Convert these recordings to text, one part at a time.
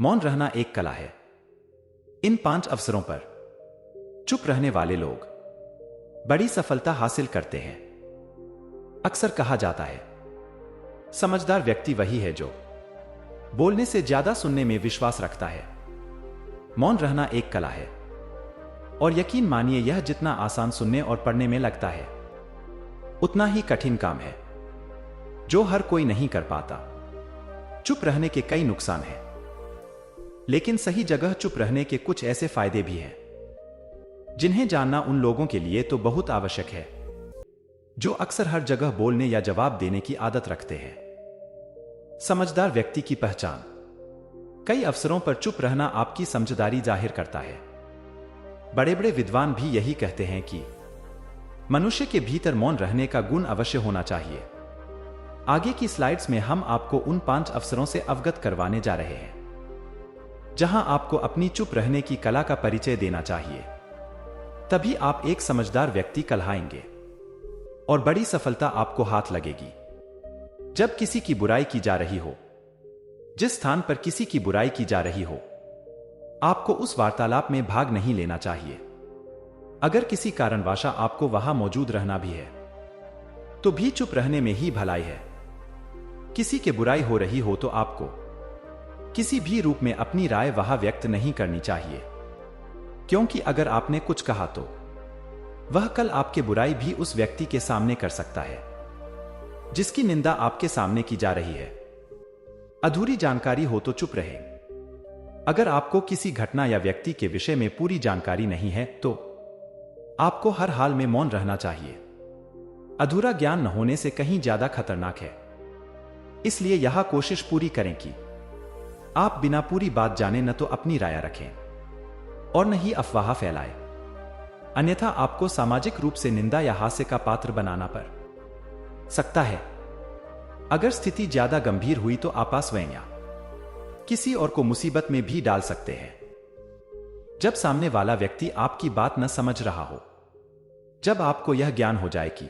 मौन रहना एक कला है। इन 5 अवसरों पर चुप रहने वाले लोग बड़ी सफलता हासिल करते हैं। अक्सर कहा जाता है, समझदार व्यक्ति वही है जो बोलने से ज्यादा सुनने में विश्वास रखता है। मौन रहना एक कला है और यकीन मानिए यह जितना आसान सुनने और पढ़ने में लगता है, उतना ही कठिन काम है जो हर कोई नहीं कर पाता। चुप रहने के कई नुकसान हैं, लेकिन सही जगह चुप रहने के कुछ ऐसे फायदे भी हैं जिन्हें जानना उन लोगों के लिए तो बहुत आवश्यक है जो अक्सर हर जगह बोलने या जवाब देने की आदत रखते हैं। समझदार व्यक्ति की पहचान। कई अवसरों पर चुप रहना आपकी समझदारी जाहिर करता है। बड़े बड़े विद्वान भी यही कहते हैं कि मनुष्य के भीतर मौन रहने का गुण अवश्य होना चाहिए। आगे की स्लाइड्स में हम आपको उन 5 अवसरों से अवगत करवाने जा रहे हैं जहां आपको अपनी चुप रहने की कला का परिचय देना चाहिए। तभी आप एक समझदार व्यक्ति कहलाएंगे और बड़ी सफलता आपको हाथ लगेगी। जब किसी की बुराई की जा रही हो, जिस स्थान पर किसी की बुराई की जा रही हो, आपको उस वार्तालाप में भाग नहीं लेना चाहिए। अगर किसी कारणवश आपको वहां मौजूद रहना भी है, तो भी चुप रहने में ही भलाई है। किसी की बुराई हो रही हो तो आपको किसी भी रूप में अपनी राय वहां व्यक्त नहीं करनी चाहिए, क्योंकि अगर आपने कुछ कहा तो वह कल आपके बुराई भी उस व्यक्ति के सामने कर सकता है जिसकी निंदा आपके सामने की जा रही है। अधूरी जानकारी हो तो चुप रहे। अगर आपको किसी घटना या व्यक्ति के विषय में पूरी जानकारी नहीं है तो आपको हर हाल में मौन रहना चाहिए। अधूरा ज्ञान न होने से कहीं ज्यादा खतरनाक है। इसलिए यह कोशिश पूरी करें कि आप बिना पूरी बात जाने न तो अपनी राय रखें और न ही अफवाह फैलाएं, अन्यथा आपको सामाजिक रूप से निंदा या हास्य का पात्र बनाना पड़ सकता है। अगर स्थिति ज्यादा गंभीर हुई तो आप स्वयं या किसी और को मुसीबत में भी डाल सकते हैं। जब सामने वाला व्यक्ति आपकी बात न समझ रहा हो, जब आपको यह ज्ञान हो जाए कि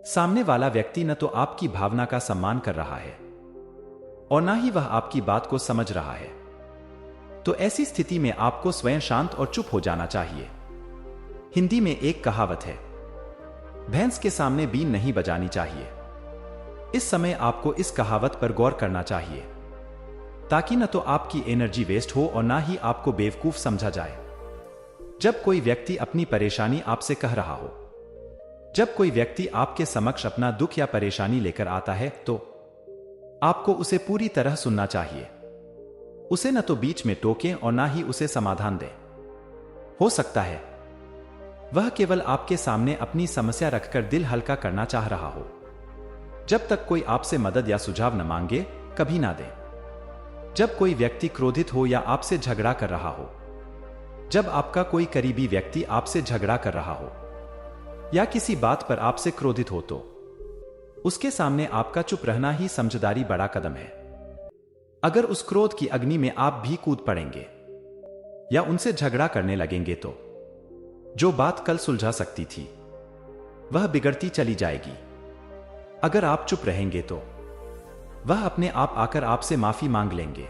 सामने वाला व्यक्ति न तो आपकी भावना का सम्मान कर रहा है और ना ही वह आपकी बात को समझ रहा है, तो ऐसी स्थिति में आपको स्वयं शांत और चुप हो जाना चाहिए। हिंदी में एक कहावत है, भैंस के सामने बीन नहीं बजानी चाहिए। इस समय आपको इस कहावत पर गौर करना चाहिए ताकि न तो आपकी एनर्जी वेस्ट हो और ना ही आपको बेवकूफ समझा जाए। जब कोई व्यक्ति अपनी परेशानी आपसे कह रहा हो, जब कोई व्यक्ति आपके समक्ष अपना दुख या परेशानी लेकर आता है, तो आपको उसे पूरी तरह सुनना चाहिए। उसे न तो बीच में टोकें और ना ही उसे समाधान दें। हो सकता है वह केवल आपके सामने अपनी समस्या रखकर दिल हल्का करना चाह रहा हो। जब तक कोई आपसे मदद या सुझाव न मांगे, कभी ना दें। जब कोई व्यक्ति क्रोधित हो या आपसे झगड़ा कर रहा हो, जब आपका कोई करीबी व्यक्ति आपसे झगड़ा कर रहा हो या किसी बात पर आपसे क्रोधित हो, तो उसके सामने आपका चुप रहना ही समझदारी बड़ा कदम है। अगर उस क्रोध की अग्नि में आप भी कूद पड़ेंगे या उनसे झगड़ा करने लगेंगे, तो जो बात कल सुलझा सकती थी वह बिगड़ती चली जाएगी। अगर आप चुप रहेंगे तो वह अपने आप आकर आपसे माफी मांग लेंगे।